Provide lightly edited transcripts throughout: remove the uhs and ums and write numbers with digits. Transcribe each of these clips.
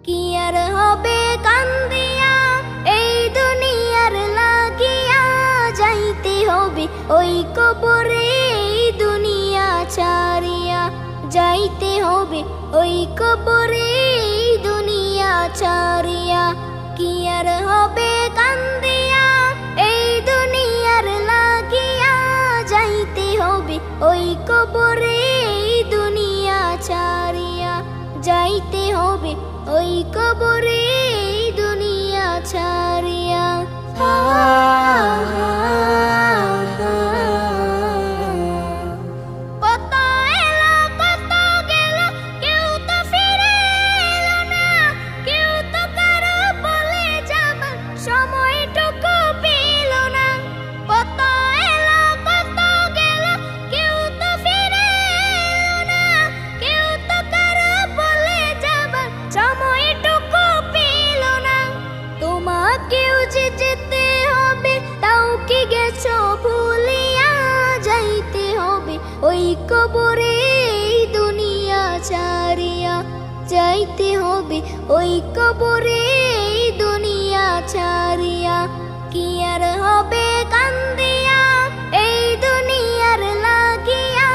কি আর হবে কান্দিয়া এই দুনিয়ার লাগিয়া, যাইতে হবে ওই কবরে এই দুনিয়া ছাড়িয়া, যাইতে হবে ওই কবরে এই দুনিয়া ছাড়িয়া। কি আর হবে কান্দিয়া এই দুনিয়ার লাগিয়া, যাইতে হবে ওই কবরে এই দুনিয়া ছাড়িয়া, যাইতে হবে ওই কবরে এই দুনিয়া ছাড়িয়া। কত এলো কত গেল, কেউ তো ফিরে এলো না, কেউ তো কারো বলে যাবার সময়টুকু পেল না। কত এলো কত গেল, কেউ তো ফিরে এলো না, কেউ তো কারো বলে যাবার সময়টুকু পেল না। তোমাকেও যে যেতে হবে, তাও কি গেছো ভুলিয়া, যাইতে হবে ওই কবরে এই দুনিয়া ছাড়িয়া, যাইতে হবে ওই কবরে এই দুনিয়া ছাড়িয়া। কি আর হবে কান্দিয়া এই দুনিয়ার লাগিয়া,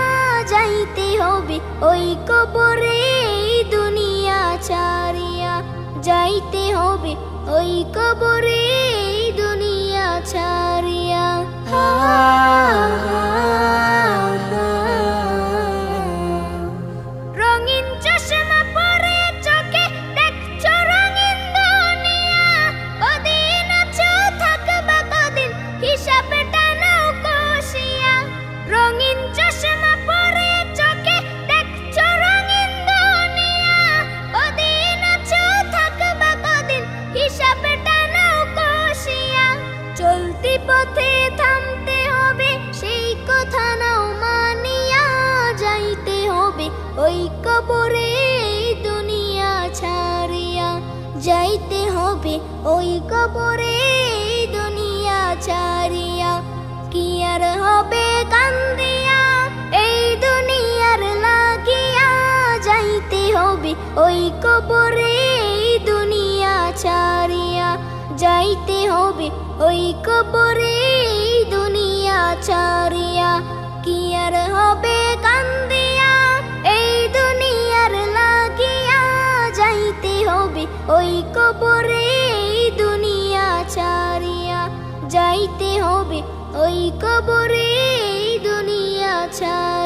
যাইতে হবে ওই কবরে এই দুনিয়া ছাড়িয়া, যাইতে হবে ওই কবরে এই দুনিয়া ছাড়িয়া। রঙিন চশমা পরে চোখে দেখছো রঙিন দুনিয়া, কদিন আছো থাকবা কদিন হিসাবে টানাও কষিয়া। রঙিন চশমা পরে চোখে দেখছো রঙিন দুনিয়া, কদিন আছো থাকবা কদিন হিসাবে টানাও কষিয়া। চলতি পথে থামতে হবে সেই কথা নাও মানিয়া, যাইতে হবে ওই কবরে এই দুনিয়া ছাড়িয়া, যাইতে হবে ওই কবরে এই দুনিয়া ছাড়িয়া। কি আর হবে কান্দিয়া এই দুনিয়ার লাগিয়া, যাইতে হবে ওই কবরে এই দুনিয়া ছাড়িয়া, যাইতে হবে ওই কবরে এই দুনিয়া ছাড়িয়া। কি আর হবে কান্দিয়া এই দুনিয়ার লাগিয়া, যাইতে হবে ওই কবরে এই দুনিয়া ছাড়িয়া, যাইতে হবে ওই কবরে এই দুনিয়া ছাড়িয়া।